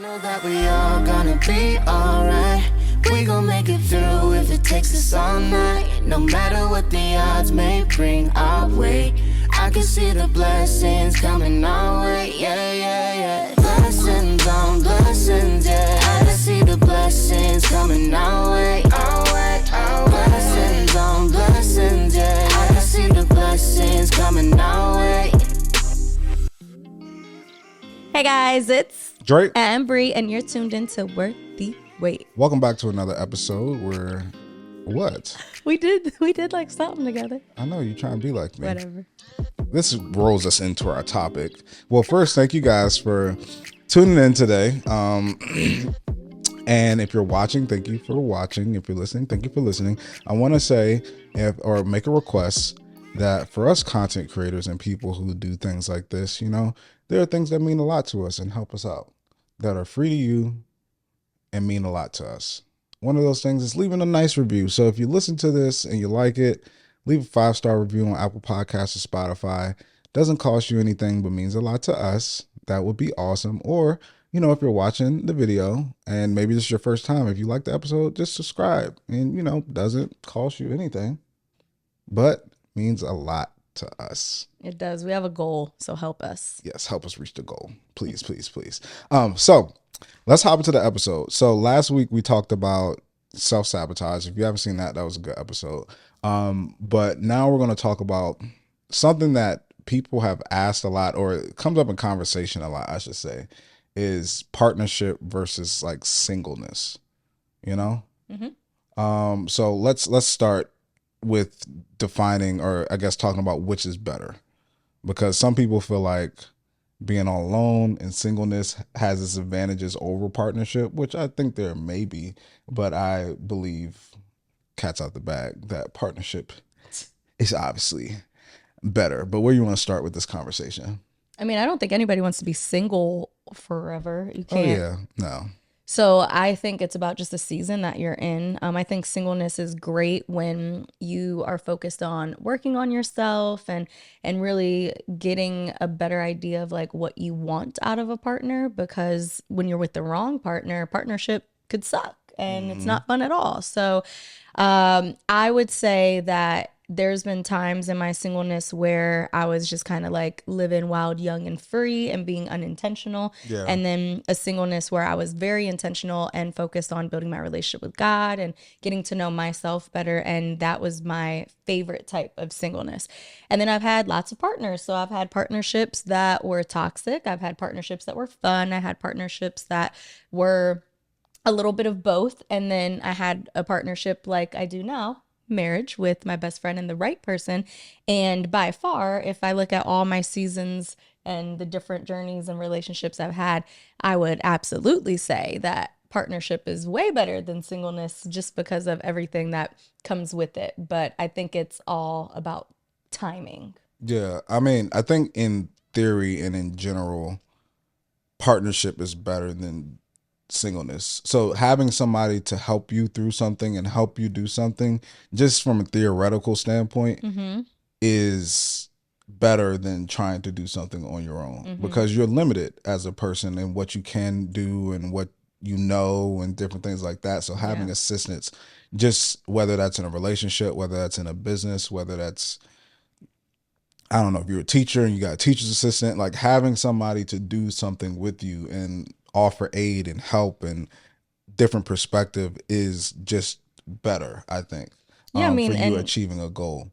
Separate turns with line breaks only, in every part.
know that we all gonna be alright. We gon' make it through if it takes us all night. No matter what the odds may bring our way, I can see the blessings coming our way. Yeah, yeah, yeah. Blessings on blessings, yeah. I can see the blessings coming our way. Our way, our way. Blessings on blessings, yeah. I can see the blessings coming our way.
Hey guys, it's
Dre
and Bre, and you're tuned into Worth the Wait.
Welcome back to another episode where
We did like something together.
I know you're trying to be like me.
Whatever.
This rolls us into our topic. Well, first, thank you guys for tuning in today. And if you're watching, thank you for watching. If you're listening, thank you for listening. I want to say or make a request that for us content creators and people who do things like this, there are things that mean a lot to us and help us out, that are free to you and mean a lot to us. One of those things is leaving a nice review. So if you listen to this and you like it, leave a 5-star review on Apple Podcasts or Spotify. Doesn't cost you anything, but means a lot to us. That would be awesome. Or, if you're watching the video and maybe this is your first time, if you like the episode, just subscribe. And, doesn't cost you anything, but means a lot to us.
It does. We have a goal, so help us.
Yes, help us reach the goal. Please, please, please. So let's hop into the episode. So last week we talked about self-sabotage. If you haven't seen that was a good episode. But now we're going to talk about something that people have asked a lot, or it comes up in conversation a lot, I should say, is partnership versus like singleness,
Mm-hmm.
So let's start with defining, or I guess talking about which is better, because some people feel like being all alone and singleness has its advantages over partnership, which I think there may be, but I believe cat's out the bag that partnership is obviously better. But where you want to start with this conversation?
I mean, I don't think anybody wants to be single forever. You can't.
Oh yeah, no.
So I think it's about just the season that you're in. I think singleness is great when you are focused on working on yourself and really getting a better idea of like what you want out of a partner, because when you're with the wrong partner, partnership could suck and it's not fun at all. So I would say that there's been times in my singleness where I was just kind of like living wild, young, and free and being unintentional.
Yeah.
And then a singleness where I was very intentional and focused on building my relationship with God and getting to know myself better. And that was my favorite type of singleness. And then I've had lots of partners. So I've had partnerships that were toxic. I've had partnerships that were fun. I had partnerships that were a little bit of both. And then I had a partnership like I do now, marriage, with my best friend and the right person. And by far, if I look at all my seasons and the different journeys and relationships I've had, I would absolutely say that partnership is way better than singleness, just because of everything that comes with it. But I think it's all about timing.
Yeah, I mean, I think in theory and in general, partnership is better than singleness. So having somebody to help you through something and help you do something, just from a theoretical standpoint, is better than trying to do something on your own, because you're limited as a person in what you can do and what and different things like that. So having assistance, just whether that's in a relationship, whether that's in a business, whether that's, I don't know, if you're a teacher and you got a teacher's assistant, like having somebody to do something with you and offer aid and help and different perspective is just better, I think.
Yeah, I mean,
for you
and
achieving a goal.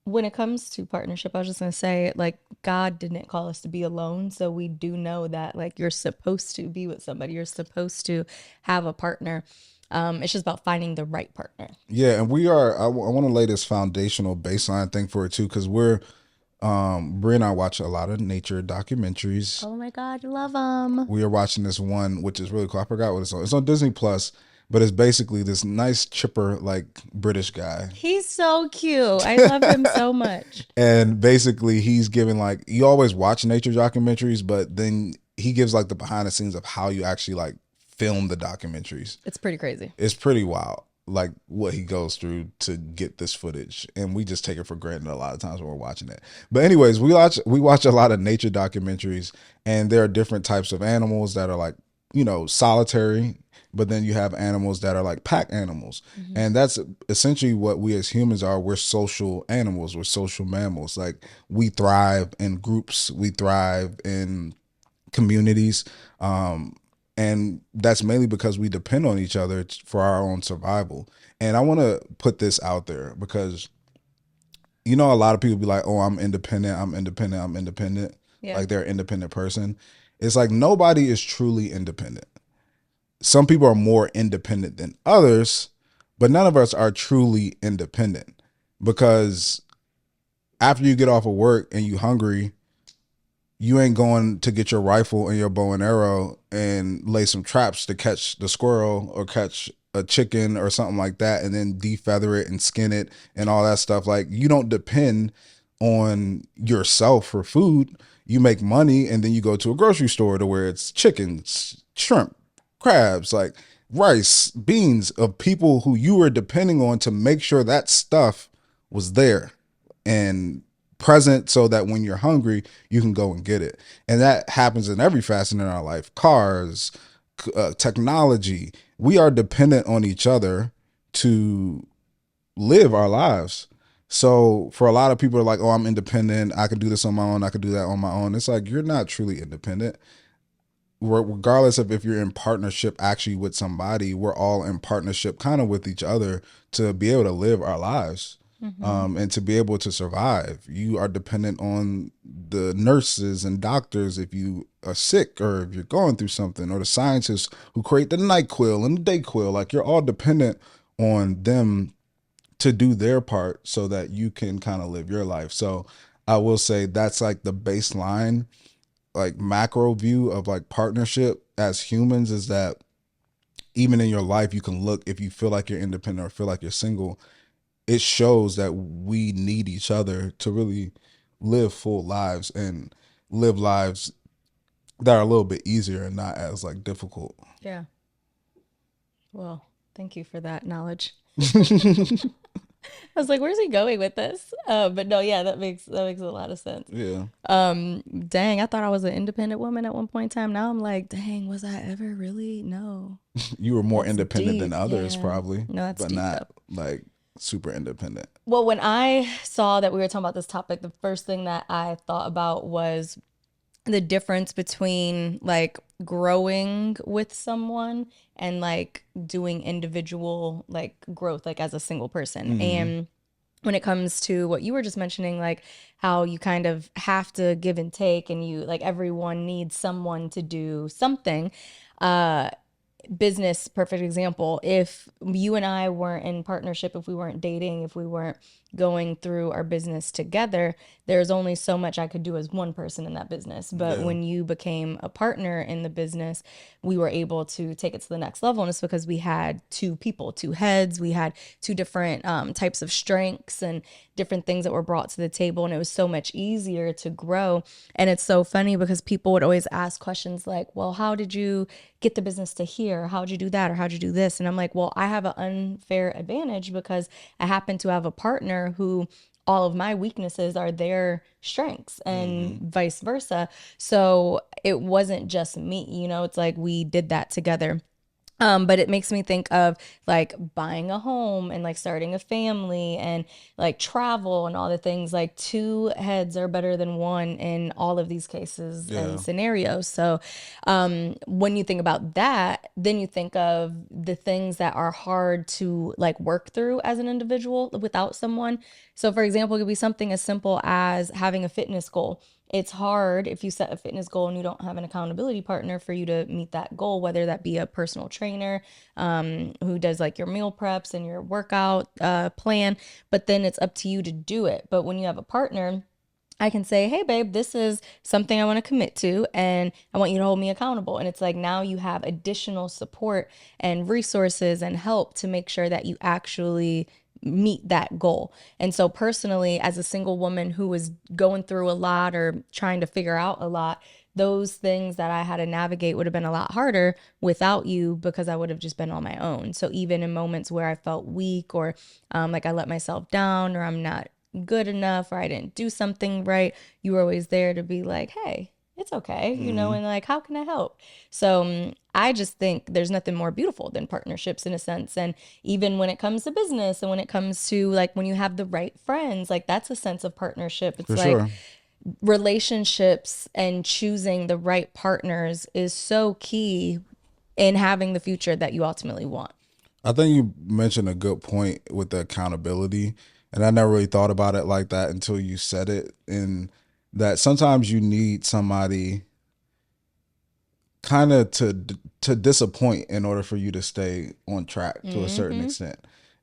when it comes to partnership, I was just going to say, like, God didn't call us to be alone. So we do know that, like, you're supposed to be with somebody. You're supposed to have a partner. It's just about finding the right partner.
Yeah, and I want to lay this foundational baseline thing for it too, because Bre and I watch a lot of nature documentaries.
Oh my God, love them.
We are watching this one, which is really cool. I forgot what it's on. It's on Disney Plus, but it's basically this nice, chipper, like British guy.
He's so cute. I love him so much.
And basically he's giving, like, you always watch nature documentaries, but then he gives like the behind the scenes of how you actually like film the documentaries.
It's pretty crazy.
It's pretty wild, like what he goes through to get this footage, and we just take it for granted a lot of times when we're watching it. But anyways, we watch a lot of nature documentaries, and there are different types of animals that are like solitary, but then you have animals that are like pack animals. And that's essentially what we as humans are. We're social animals, we're social mammals. Like, we thrive in groups, we thrive in communities. And that's mainly because we depend on each other for our own survival. And I want to put this out there because a lot of people be like, oh, I'm independent, I'm independent, I'm independent.
Yeah.
Like, they're an independent person. It's like, nobody is truly independent. Some people are more independent than others, but none of us are truly independent, because after you get off of work and you hungry, you ain't going to get your rifle and your bow and arrow and lay some traps to catch the squirrel or catch a chicken or something like that, and then defeather it and skin it and all that stuff. Like, you don't depend on yourself for food. You make money and then you go to a grocery store to where it's chickens, shrimp, crabs, like rice, beans, of people who you were depending on to make sure that stuff was there and present, so that when you're hungry, you can go and get it. And that happens in every facet in our life. Cars, technology. We are dependent on each other to live our lives. So for a lot of people are like, oh, I'm independent, I can do this on my own, I can do that on my own. It's like, you're not truly independent. Regardless of if you're in partnership actually with somebody, we're all in partnership kind of with each other to be able to live our lives. And to be able to survive. You are dependent on the nurses and doctors if you are sick or if you're going through something, or the scientists who create the NyQuil and the DayQuil. Like, you're all dependent on them to do their part so that you can kind of live your life. So I will say that's like the baseline, like macro view of like partnership as humans, is that even in your life, you can look, if you feel like you're independent or feel like you're single, it shows that we need each other to really live full lives and live lives that are a little bit easier and not as like difficult.
Yeah. Well, thank you for that knowledge. I was like, where's he going with this? But no, yeah, that makes a lot of sense.
Yeah.
Dang, I thought I was an independent woman at one point in time. Now I'm like, dang, was I ever really? No.
You were more
That's
independent than
deep.
others,
Yeah.
probably.
No, that's
but
deep,
not
though.
like super independent.
Well, when I saw that we were talking about this topic, the first thing that I thought about was the difference between like growing with someone and like doing individual like growth, like as a single person. And when it comes to what you were just mentioning, like how you kind of have to give and take, and you like everyone needs someone to do something. Business, perfect example. If you and I weren't in partnership, if we weren't dating, if we weren't going through our business together, there's only so much I could do as one person in that business. But
Yeah.
when you became a partner in the business, we were able to take it to the next level. And it's because we had two people, two heads, we had two different types of strengths and different things that were brought to the table. And it was so much easier to grow. And it's so funny because people would always ask questions like, well, how did you get the business to here? How'd you do that? Or how'd you do this? And I'm like, well, I have an unfair advantage because I happen to have a partner who all of my weaknesses are their strengths and vice versa. So it wasn't just me, it's like we did that together. But it makes me think of like buying a home and like starting a family and like travel and all the things. Like two heads are better than one in all of these cases and scenarios. So when you think about that, then you think of the things that are hard to like work through as an individual without someone. So for example, it could be something as simple as having a fitness goal. It's hard if you set a fitness goal and you don't have an accountability partner for you to meet that goal, whether that be a personal trainer who does like your meal preps and your workout plan, but then it's up to you to do it. But when you have a partner, I can say, hey, babe, this is something I want to commit to, and I want you to hold me accountable. And it's like now you have additional support and resources and help to make sure that you actually meet that goal. And so personally, as a single woman who was going through a lot or trying to figure out a lot, those things that I had to navigate would have been a lot harder without you because I would have just been on my own. So even in moments where I felt weak or like I let myself down or I'm not good enough or I didn't do something right, you were always there to be like, hey, it's okay, and like, how can I help? So I just think there's nothing more beautiful than partnerships in a sense. And even when it comes to business and when it comes to like when you have the right friends, like that's a sense of partnership. It's
For
like
sure.
relationships and choosing the right partners is so key in having the future that you ultimately want.
I think you mentioned a good point with the accountability, and I never really thought about it like that until you said it. And that sometimes you need somebody kind of to disappoint in order for you to stay on track to a certain extent.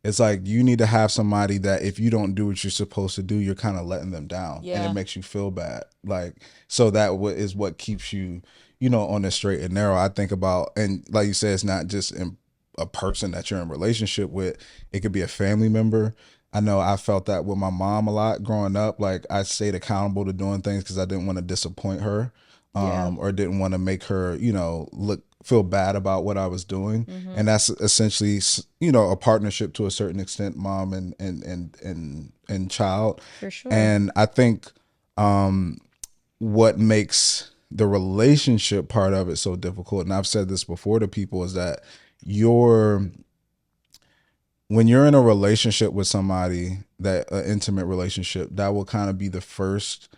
It's like you need to have somebody that if you don't do what you're supposed to do, you're kind of letting them down, and it
Yeah.
makes you feel bad. Like so that is what keeps you, on the straight and narrow. I think about, and like you said, it's not just in a person that you're in relationship with. It could be a family member. I know I felt that with my mom a lot growing up. Like I stayed accountable to doing things because I didn't want to disappoint her,
Yeah.
or didn't want to make her, feel bad about what I was doing. And that's essentially, a partnership to a certain extent, mom and child.
For sure.
And I think what makes the relationship part of it so difficult, and I've said this before to people, is that you're when you're in a relationship with somebody, that an intimate relationship, that will kind of be the first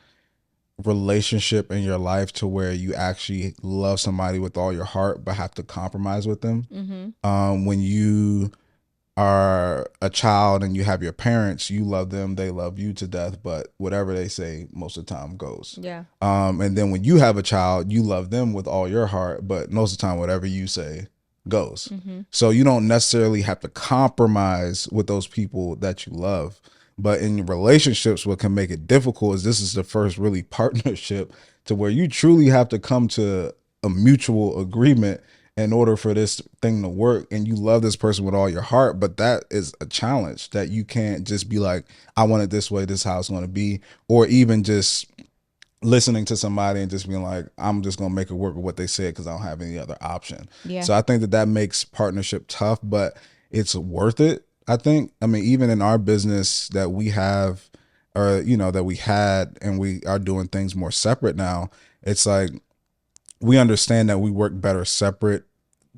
relationship in your life to where you actually love somebody with all your heart but have to compromise with them. When you are a child and you have your parents, you love them, they love you to death, but whatever they say most of the time goes.
Yeah.
And then when you have a child, you love them with all your heart, but most of the time whatever you say goes. So you don't necessarily have to compromise with those people that you love. But in relationships, what can make it difficult is this is the first really partnership to where you truly have to come to a mutual agreement in order for this thing to work. And you love this person with all your heart, but that is a challenge that you can't just be like, I want it this way, this is how it's going to be. Or even just listening to somebody and just being like, I'm just going to make it work with what they said because I don't have any other option.
Yeah.
So I think that makes partnership tough, but it's worth it. I think, I mean, even in our business that we have, or, that we had, and we are doing things more separate now, it's like, we understand that we work better separate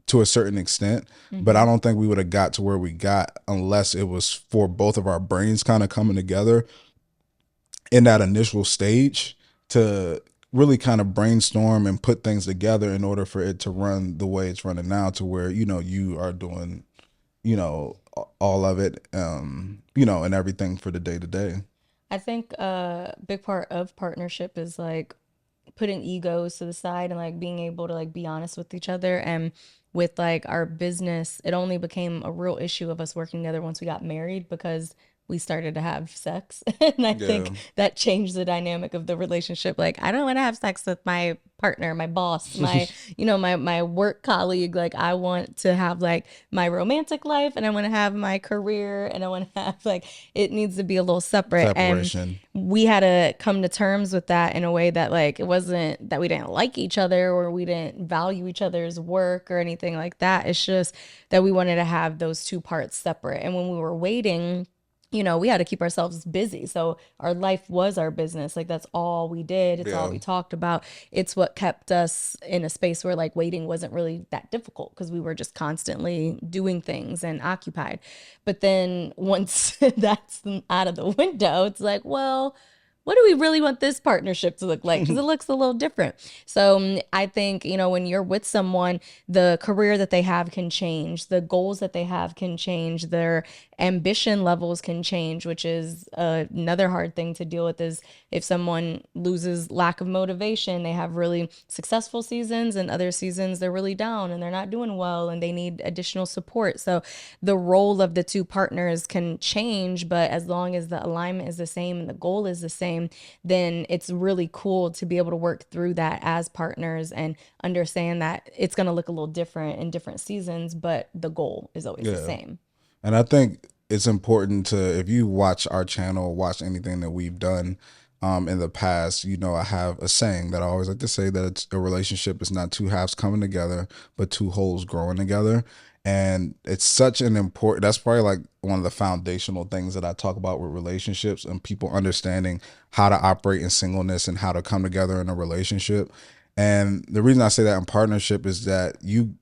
to a certain extent, but I don't think we would have got to where we got unless it was for both of our brains kind of coming together in that initial stage to really kind of brainstorm and put things together in order for it to run the way it's running now, to where, you are doing, all of it, and everything for the day to day.
I think a big part of partnership is like putting egos to the side and like being able to like be honest with each other. And with like our business, it only became a real issue of us working together once we got married because we started to have sex. And I
Yeah.
think that changed the dynamic of the relationship. Like I don't want to have sex with my partner, my boss, my my work colleague. Like I want to have like my romantic life, and I want to have my career, and I want to have like it needs to be a little separate. And
Separation.
we had to come to terms with that in a way that like it wasn't that we didn't like each other or we didn't value each other's work or anything like that. It's just that we wanted to have those two parts separate. And when we were waiting, we had to keep ourselves busy. So our life was our business. Like that's all we did. It's all
Yeah.
we talked about. It's what kept us in a space where like waiting wasn't really that difficult because we were just constantly doing things and occupied. But then once that's out of the window, it's like, well, what do we really want this partnership to look like? Because it looks a little different. So I think, when you're with someone, the career that they have can change, the goals that they have can change, their ambition levels can change, which is another hard thing to deal with. Is if someone loses lack of motivation, they have really successful seasons and other seasons they're really down and they're not doing well and they need additional support. So the role of the two partners can change, but as long as the alignment is the same and the goal is the same, then it's really cool to be able to work through that as partners and understand that it's going to look a little different in different seasons, but the goal is always the
Yeah.
same.
And I think it's important to, if you watch our channel, watch anything that we've done in the past, I have a saying that I always like to say, that it's a relationship is not two halves coming together, but two wholes growing together. And it's such an important, that's probably like one of the foundational things that I talk about with relationships and people understanding how to operate in singleness and how to come together in a relationship. And the reason I say that in partnership is that you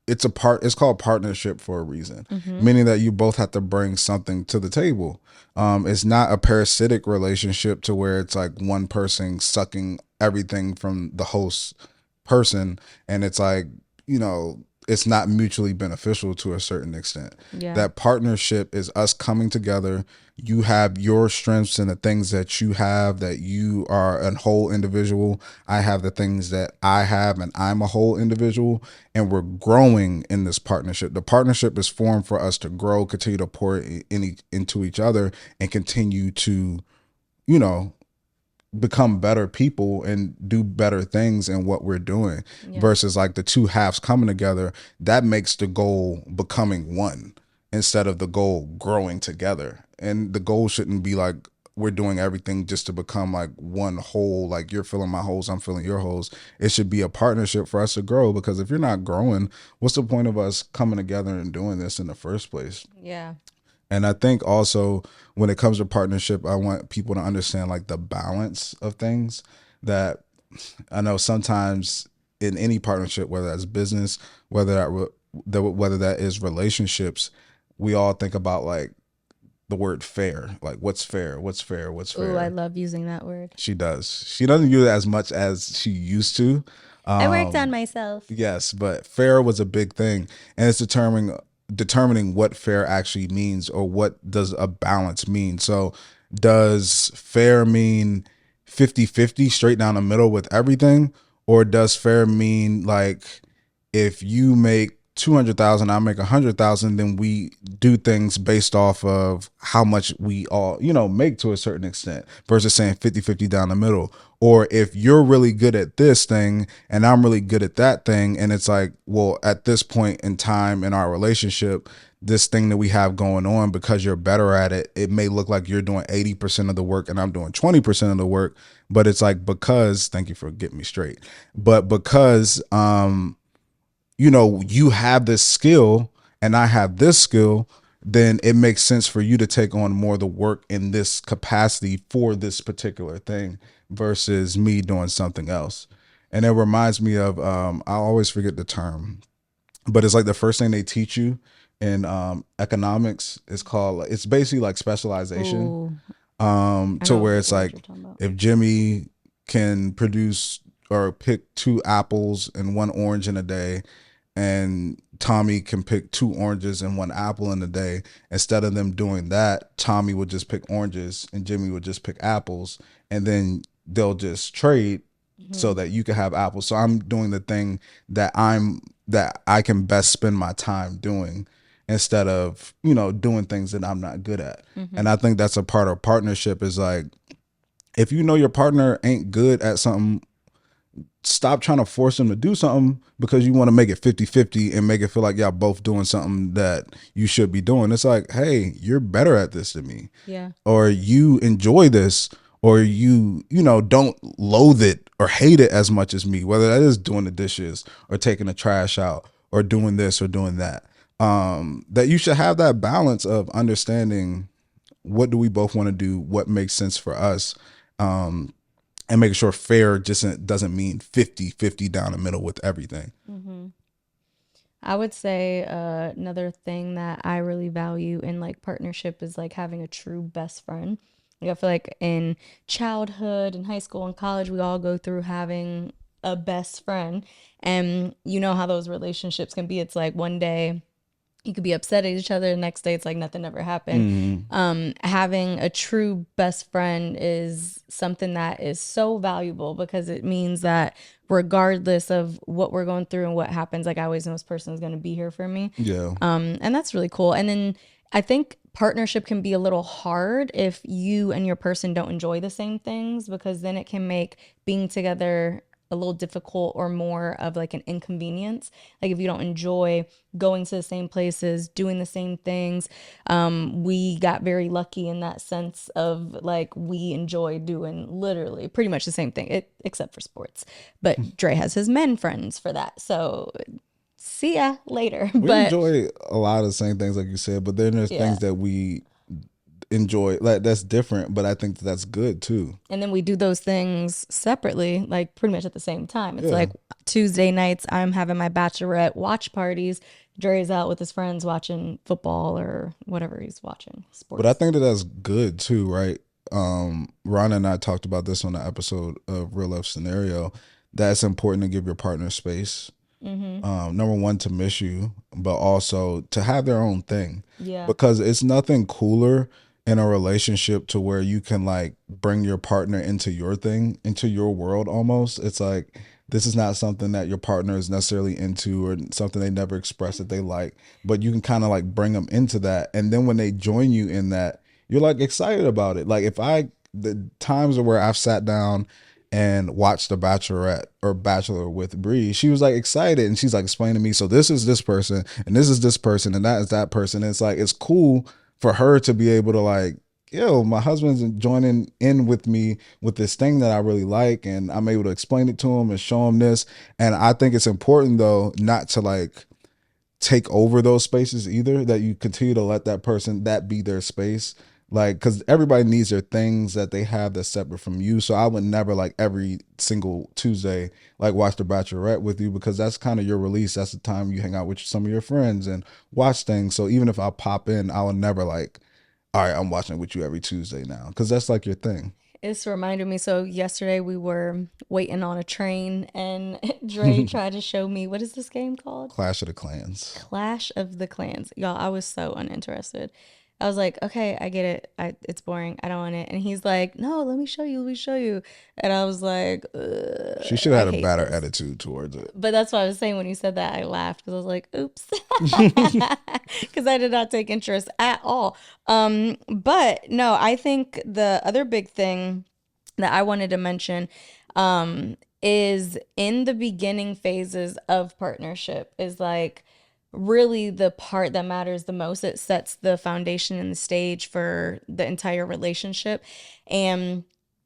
it's called partnership for a reason, meaning that you both have to bring something to the table. It's not a parasitic relationship to where it's like one person sucking everything from the host person, and it's like, you know, it's not mutually beneficial to a certain extent.
Yeah.
That partnership is us coming together. You have your strengths and the things that you have, that you are a whole individual. I have the things that I have, and I'm a whole individual, and we're growing in this partnership. The partnership is formed for us to grow, continue to pour into each other, and continue to, you know, become better people and do better things in what we're doing, versus like the two halves coming together. That makes the goal becoming one instead of the goal growing together. And the goal shouldn't be like we're doing everything just to become like one whole, like you're filling my holes, I'm filling your holes. It should be a partnership for us to grow, because if you're not growing, what's the point of us coming together and doing this in the first place?
Yeah.
And I think also when it comes to partnership, I want people to understand like the balance of things. That I know sometimes in any partnership, whether that's business, whether that is relationships, we all think about like the word fair, like what's fair, what's fair, what's fair.
Oh, I love using that word.
She does. She doesn't use it as much as she used to.
I worked on myself.
Yes, but fair was a big thing, and it's determining what fair actually means, or what does a balance mean. So does fair mean 50-50 straight down the middle with everything, or does fair mean like if you make 200,000, I make 100,000, then we do things based off of how much we all, you know, make to a certain extent, versus saying 50-50 down the middle. Or if you're really good at this thing and I'm really good at that thing, and it's like, well, at this point in time in our relationship, this thing that we have going on, because you're better at it, it may look like you're doing 80% of the work and I'm doing 20% of the work. But it's like, because, thank you for getting me straight, but because you know, you have this skill and I have this skill, then it makes sense for you to take on more of the work in this capacity for this particular thing, versus me doing something else. And it reminds me of, I always forget the term, but it's like the first thing they teach you in economics is called, it's basically like specialization.
Ooh,
To where it's
what
like,
you're talking about.
if Jimmy can produce or pick 2 apples and 1 orange in a day, and Tommy can pick 2 oranges and 1 apple in a day, instead of them doing that, Tommy would just pick oranges and Jimmy would just pick apples, and then they'll just trade so that you can have apples. So I'm doing the thing that I can best spend my time doing, instead of, you know, doing things that I'm not good at. And I think that's a part of partnership, is like, if you know your partner ain't good at something, stop trying to force them to do something because you want to make it 50-50 and make it feel like y'all both doing something that you should be doing. It's like, hey, you're better at this than me.
Yeah.
Or you enjoy this, or you know, don't loathe it or hate it as much as me, whether that is doing the dishes or taking the trash out or doing this or doing that. That you should have that balance of understanding, what do we both want to do, what makes sense for us, and making sure fair just doesn't mean 50-50 down the middle with everything.
I would say another thing that I really value in like partnership is like having a true best friend. Like I feel like in childhood, in high school, and college, we all go through having a best friend, and you know how those relationships can be. It's like one day you could be upset at each other, the next day it's like nothing ever happened. Having a true best friend is something that is so valuable, because it means that regardless of what we're going through and what happens, like I always know this person is going to be here for me.
Yeah.
And that's really cool. And then I think partnership can be a little hard if you and your person don't enjoy the same things, because then it can make being together a little difficult or more of like an inconvenience. Like if you don't enjoy going to the same places, doing the same things. We got very lucky in that sense of like we enjoy doing literally pretty much the same thing, except for sports. But Dre has his men friends for that. So see ya later.
We
But
enjoy a lot of the same things like you said, but then there's
Yeah.
things that enjoy, like that's different, but I think that's good too.
And then we do those things separately, like pretty much at the same time. It's
Yeah.
like Tuesday nights, I'm having my bachelorette watch parties. Dre's out with his friends watching football or whatever he's watching,
But I
sports.
think that that's good too, right? Ron and I talked about this on the episode of Real Life Scenario. That's important to give your partner space. Number one, to miss you, but also to have their own thing.
Yeah.
Because it's nothing cooler in a relationship to where you can like bring your partner into your thing, into your world almost. It's like this is not something that your partner is necessarily into or something they never express that they like, but you can kind of like bring them into that. And then when they join you in that, you're like excited about it. Like if I, the times where I've sat down and watched The Bachelorette or Bachelor with Bre, she was like excited and she's like explaining to me, so this is this person and this is this person and that is that person. And it's like it's cool for her to be able to like, yo, my husband's joining in with me with this thing that I really like, and I'm able to explain it to him and show him this. And I think it's important though not to like take over those spaces either, that you continue to let that person that be their space, like because everybody needs their things that they have that's separate from you. So I would never like every single Tuesday like watch The Bachelorette with you, because that's kind of your release. That's the time you hang out with some of your friends and watch things. So even if I pop in, I would never like, all right, I'm watching it with you every Tuesday now, because that's like your thing.
It's reminded me. So yesterday we were waiting on a train and Dre tried to show me, what is this game called?
Clash of the Clans.
Clash of the Clans. Y'all, I was so uninterested. I was like, okay, I get it. It's boring. I don't want it. And he's like, no, let me show you. Let me show you. And I was like,
She should
I
have had a
hate
better
this.
attitude towards it.
But that's what I was saying when you said that. I laughed because I was like, oops. Because I did not take interest at all. But no, I think the other big thing that I wanted to mention is in the beginning phases of partnership is like really the part that matters the most. It sets the foundation and the stage for the entire relationship. And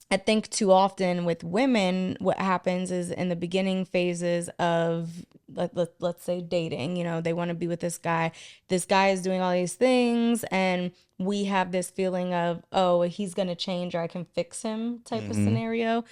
I think too often with women, what happens is in the beginning phases of let's say dating, you know, they want to be with this guy. This guy is doing all these things, and we have this feeling of, oh, he's going to change or I can fix him type of scenario.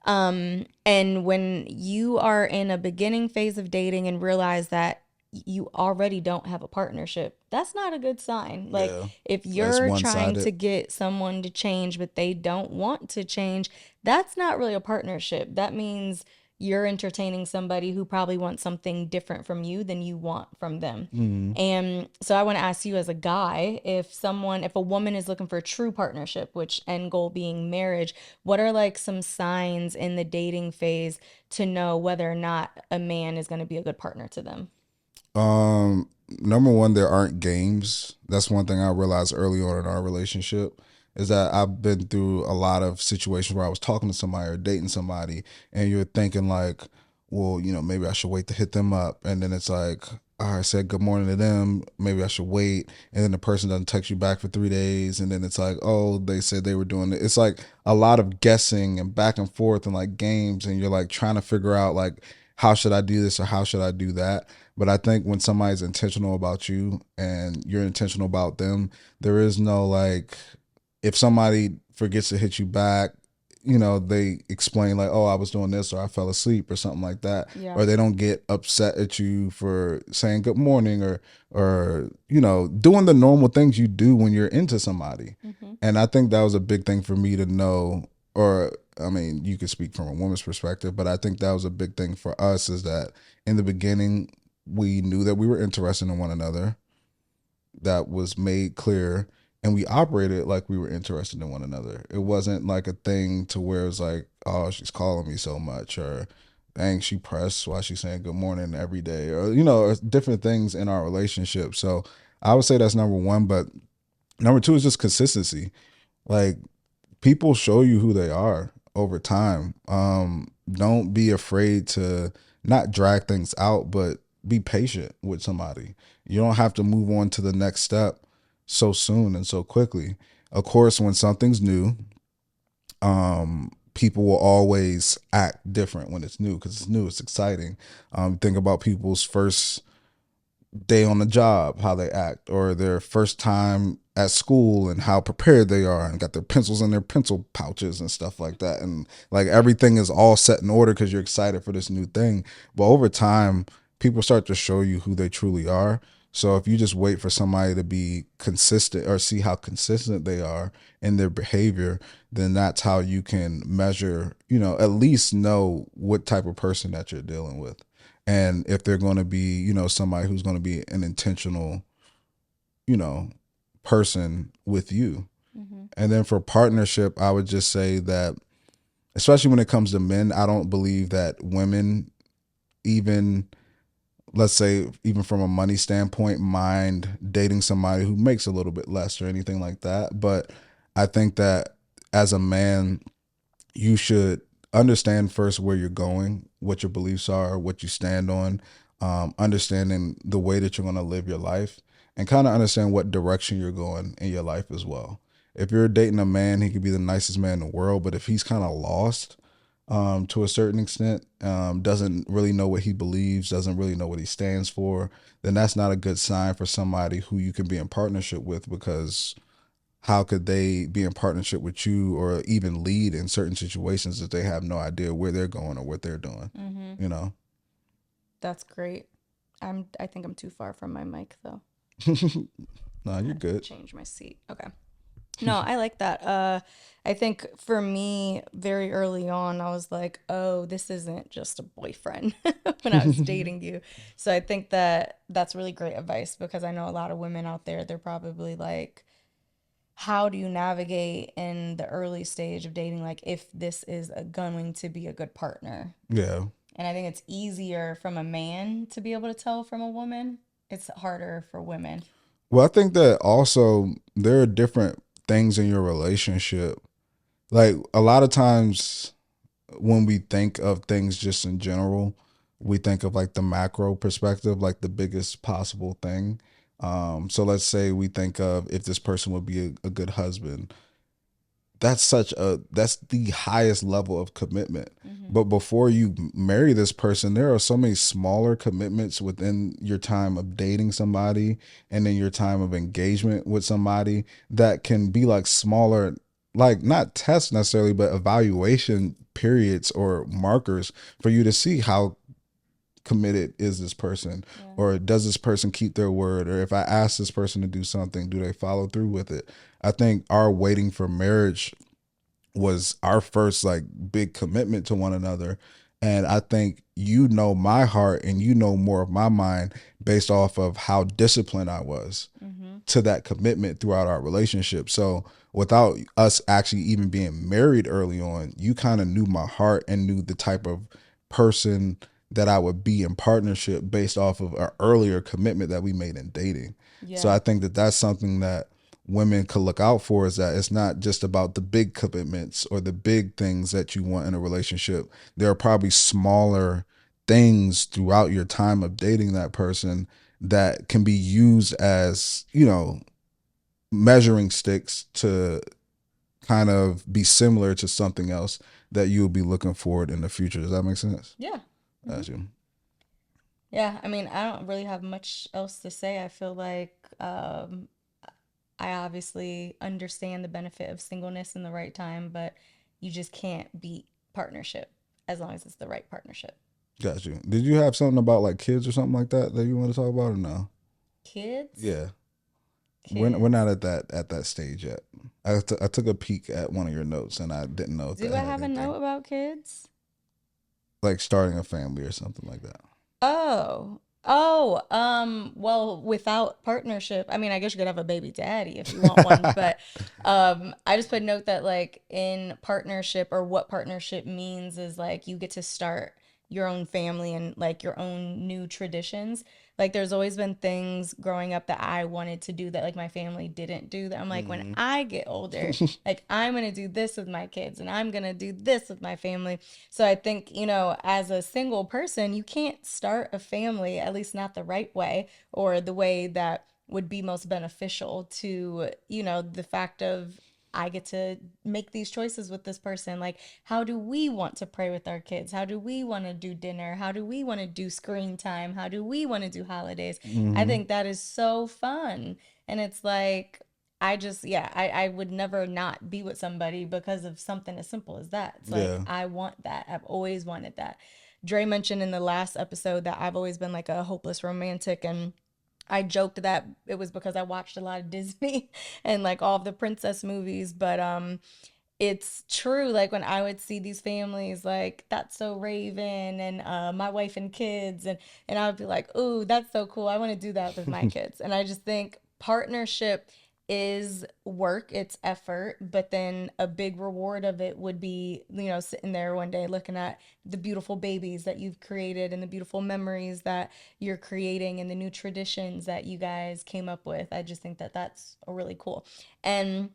And when you are in a beginning phase of dating and realize that you already don't have a partnership, that's not a good sign. Like
Yeah.
if
That's
you're trying
one-sided.
to get someone to change but they don't want to change, that's not really a partnership. That means you're entertaining somebody who probably wants something different from you than you want from them. And so I want to ask you as a guy, if a woman is looking for a true partnership, which end goal being marriage, what are like some signs in the dating phase to know whether or not a man is going to be a good partner to them?
Number one, there aren't games. That's one thing I realized early on in our relationship, is that I've been through a lot of situations where I was talking to somebody or dating somebody, and you're thinking like, well, you know, maybe I should wait to hit them up, and then it's like, all right, I said good morning to them, maybe I should wait, and then the person doesn't text you back for 3 days, and then it's like, oh, they said they were doing it. It's like a lot of guessing and back and forth and like games, and you're like trying to figure out like, how should I do this or how should I do that? But I think when somebody's intentional about you and you're intentional about them, there is no like, if somebody forgets to hit you back, you know, they explain like, oh, I was doing this or I fell asleep or something like that.
Yeah.
Or they don't get upset at you for saying good morning or, you know, doing the normal things you do when you're into somebody. And I think that was a big thing for me to know, or I mean, you could speak from a woman's perspective, but I think that was a big thing for us, is that in the beginning, we knew that we were interested in one another. That was made clear, and we operated like we were interested in one another. It wasn't like a thing to where it's like, oh, she's calling me so much, or dang, she pressed while she's saying good morning every day, or, you know, different things in our relationship. So I would say that's number one. But number two is just consistency. Like, people show you who they are over time. Don't be afraid to not drag things out, but be patient with somebody. You don't have to move on to the next step so soon and so quickly. Of course, when something's new, people will always act different when it's new, because it's new, it's exciting. Think about people's first day on the job, how they act, or their first time at school and how prepared they are and got their pencils in their pencil pouches and stuff like that. And like everything is all set in order because you're excited for this new thing. But over time, people start to show you who they truly are. So if you just wait for somebody to be consistent or see how consistent they are in their behavior, then that's how you can measure, at least know what type of person that you're dealing with. And if they're going to be, somebody who's going to be an intentional, you know, person with you.
Mm-hmm.
And then for partnership, I would just say that, especially when it comes to men, I don't believe that women, even, let's say, even from a money standpoint, mind dating somebody who makes a little bit less or anything like that. But I think that as a man, you should understand first where you're going, what your beliefs are, what you stand on, understanding the way that you're going to live your life, and kind of understand what direction you're going in your life as well. If you're dating a man, he could be the nicest man in the world, but if he's kind of lost to a certain extent, doesn't really know what he believes, doesn't really know what he stands for, then that's not a good sign for somebody who you can be in partnership with, because how could they be in partnership with you or even lead in certain situations if they have no idea where they're going or what they're doing?
Mm-hmm. That's great. I think I'm too far from my mic though.
No, you're good.
Change my seat. Okay. No, I like that. I think for me, very early on, I was like, oh, this isn't just a boyfriend when I was dating you. So I think that that's really great advice, because I know a lot of women out there, they're probably like, how do you navigate in the early stage of dating, like if this is going to be a good partner?
Yeah.
And I think it's easier from a man to be able to tell from a woman. It's harder for women.
Well, I think that also there are different things in your relationship. Like a lot of times when we think of things just in general, we think of like the macro perspective, like the biggest possible thing. So let's say we think of if this person would be a good husband. That's the highest level of commitment.
Mm-hmm.
But before you marry this person, there are so many smaller commitments within your time of dating somebody and in your time of engagement with somebody that can be like smaller, like not tests necessarily, but evaluation periods or markers for you to see how committed is this person,
Yeah.
or does this person keep their word, or if I ask this person to do something, do they follow through with it? I think our waiting for marriage was our first like big commitment to one another. And I think my heart and more of my mind based off of how disciplined I was
Mm-hmm.
to that commitment throughout our relationship. So without us actually even being married early on, you kind of knew my heart and knew the type of person that I would be in partnership based off of our earlier commitment that we made in dating.
Yeah.
So I think that that's something that women could look out for, is that it's not just about the big commitments or the big things that you want in a relationship. There are probably smaller things throughout your time of dating that person that can be used as, measuring sticks to kind of be similar to something else that you'll be looking forward in the future. Does that make sense?
Yeah.
That's you.
Yeah, I mean, I don't really have much else to say. I feel like I obviously understand the benefit of singleness in the right time, but you just can't beat partnership as long as it's the right partnership.
Got you. Did you have something about like kids or something like that you want to talk about or no?
Kids?
Yeah.
Kids.
We're not at that stage yet. I took a peek at one of your notes and I didn't know if
Do
that
I
had
have a
anything.
note about kids?
Like starting a family or something like that.
Well, without partnership, I mean, I guess you could have a baby daddy if you want one, but I just put a note that like in partnership, or what partnership means is like you get to start your own family and like your own new traditions. Like there's always been things growing up that I wanted to do that like my family didn't do, that I'm like, when I get older, like I'm going to do this with my kids and I'm going to do this with my family. So I think, as a single person, you can't start a family, at least not the right way, or the way that would be most beneficial to, the fact of I get to make these choices with this person. Like, how do we want to pray with our kids? How do we want to do dinner? How do we want to do screen time? How do we want to do holidays? I
Hmm.
think that is so fun. And it's like, I just, yeah, I would never not be with somebody because of something as simple as that. It's like,
Yeah.
I want that. I've always wanted that. Dre mentioned in the last episode that I've always been like a hopeless romantic, and I joked that it was because I watched a lot of Disney and like all of the princess movies, but it's true. Like when I would see these families like That's So Raven and My Wife and Kids, and I would be like, "Ooh, that's so cool. I want to do that with my kids." And I just think partnership is work, it's effort, but then a big reward of it would be, sitting there one day looking at the beautiful babies that you've created and the beautiful memories that you're creating and the new traditions that you guys came up with. I just think that that's a really cool. And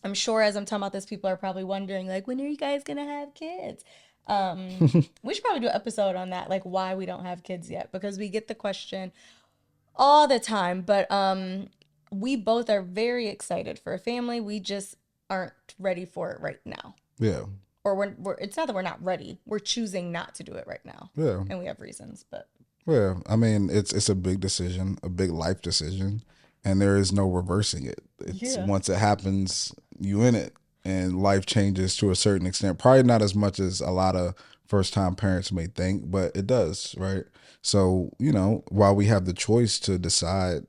I'm sure as I'm talking about this, people are probably wondering, like, when are you guys gonna have kids? We should probably do an episode on that, like why we don't have kids yet, because we get the question all the time. But we both are very excited for a family. We just aren't ready for it right now.
Yeah.
Or it's not that we're not ready. We're choosing not to do it right now.
Yeah.
And we have reasons, but
Yeah. I mean, it's a big decision, a big life decision, and there is no reversing it. It's
yeah.
once it happens, you in it, and life changes to a certain extent. Probably not as much as a lot of first time parents may think, but it does, right? So, while we have the choice to decide,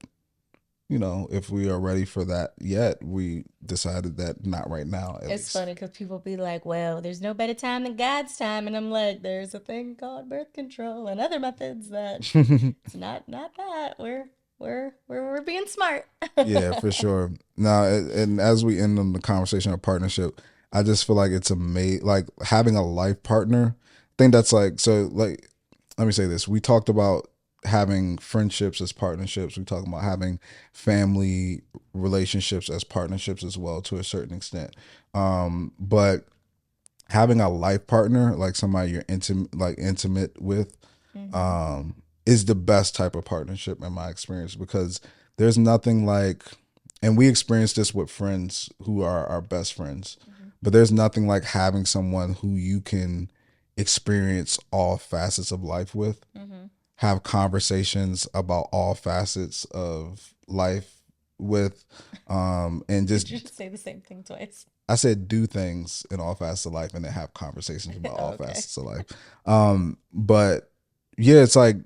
if we are ready for that yet, we decided that not right now, at
It's
least.
funny because people be like, well, there's no better time than God's time. And I'm like, there's a thing called birth control and other methods that it's not that. We're being smart.
Yeah, for sure. Now, and as we end on the conversation of partnership, I just feel like it's like having a life partner. I think that's like, so like, let me say this. We talked about having friendships as partnerships. We talked about having family relationships as partnerships as well to a certain extent. But having a life partner, like somebody you're intimate with,
hmm
um, is the best type of partnership in my experience, because there's nothing like, and we experience this with friends who are our best friends,
hmm
but there's nothing like having someone who you can experience all facets of life with,
hmm
have conversations about all facets of life with, and
Did
just,
you just say the same thing twice?
I said do things in all facets of life and then have conversations about all
Okay.
facets of life. But yeah, it's like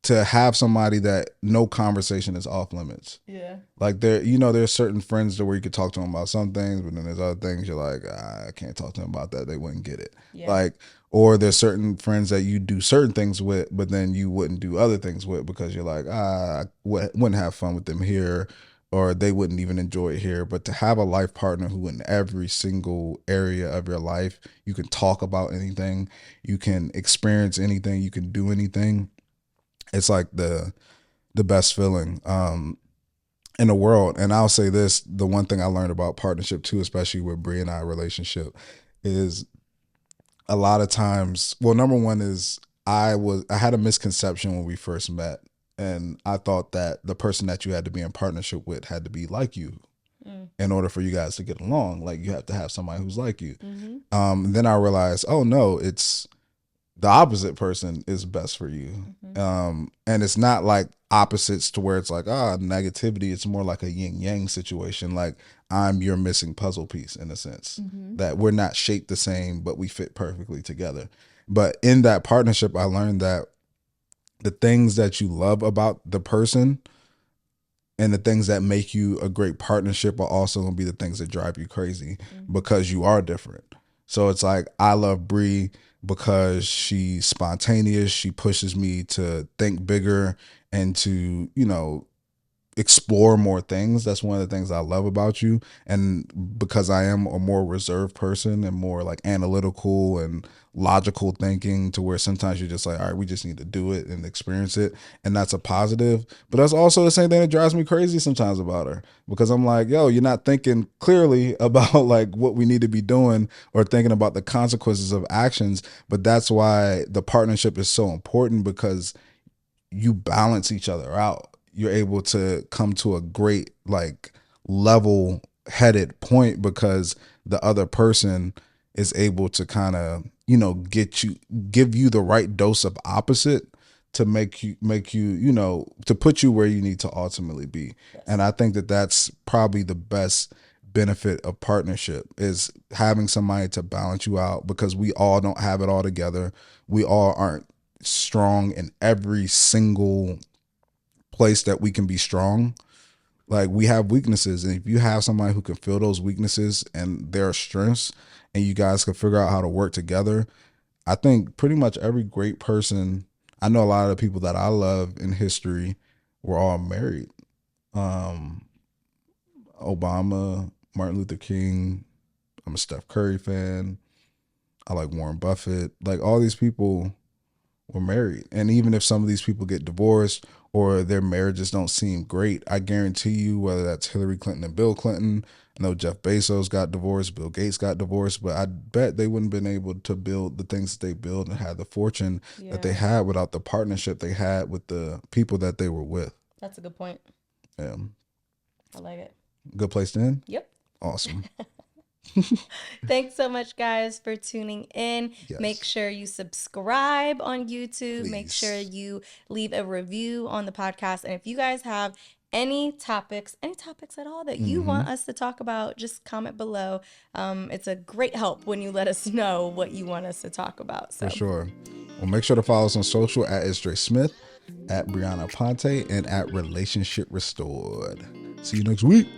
to have somebody that no conversation is off limits.
Yeah.
Like there's certain friends that where you could talk to them about some things, but then there's other things you're like, I can't talk to them about that. They wouldn't get it.
Yeah.
Like, or there's certain friends that you do certain things with, but then you wouldn't do other things with because you're like, I wouldn't have fun with them here, or they wouldn't even enjoy it here. But to have a life partner who in every single area of your life, you can talk about anything, you can experience anything, you can do anything. It's like the best feeling in the world. And I'll say this, the one thing I learned about partnership too, especially with Bre and I relationship, is a lot of times, well, number one is I had a misconception when we first met, and I thought that the person that you had to be in partnership with had to be like you
Mm.
in order for you guys to get along. Like you have to have somebody who's like you.
hmm
Then I realized, oh no, it's the opposite person is best for you.
hmm
And it's not like opposites to where it's like, negativity. It's more like a yin yang situation. Like I'm your missing puzzle piece in a sense,
hmm
that we're not shaped the same, but we fit perfectly together. But in that partnership, I learned that the things that you love about the person and the things that make you a great partnership are also going to be the things that drive you crazy
hmm
because you are different. So it's like I love Bre because she's spontaneous. She pushes me to think bigger and to, explore more things. That's one of the things I love about you. And because I am a more reserved person and more like analytical and logical thinking, to where sometimes you're just like, all right, we just need to do it and experience it. And that's a positive. But that's also the same thing that drives me crazy sometimes about her, because I'm like, yo, you're not thinking clearly about like what we need to be doing or thinking about the consequences of actions. But that's why the partnership is so important, because you balance each other out. You're able to come to a great like level headed point, because the other person is able to kind of, give you the right dose of opposite to make you, to put you where you need to ultimately be. And I think that that's probably the best benefit of partnership, is having somebody to balance you out, because we all don't have it all together. We all aren't strong in every single place that we can be strong. Like, we have weaknesses, and if you have somebody who can fill those weaknesses and their strengths, and you guys can figure out how to work together, I think pretty much every great person, I know a lot of the people that I love in history were all married. Obama, Martin Luther King. I'm a Steph Curry fan. I like Warren Buffett. Like, all these people were married. And even if some of these people get divorced or their marriages don't seem great, I guarantee you, whether that's Hillary Clinton and Bill Clinton, I know Jeff Bezos got divorced, Bill Gates got divorced, but I bet they wouldn't have been able to build the things that they built and had the fortune that they had without the partnership they had with the people that they were with.
That's a good point.
Yeah.
I like it.
Good place to end?
Yep.
Awesome.
Thanks so much, guys, for tuning in.
Yes.
Make sure you subscribe on YouTube.
Please.
Make sure you leave a review on the podcast. And if you guys have any topics at all that you want us to talk about, just comment below. It's a great help when you let us know what you want us to talk about. So.
For sure. Well, make sure to follow us on social at It's Dre Smith, at Brianna Ponte, and at Relationship Restored. See you next week.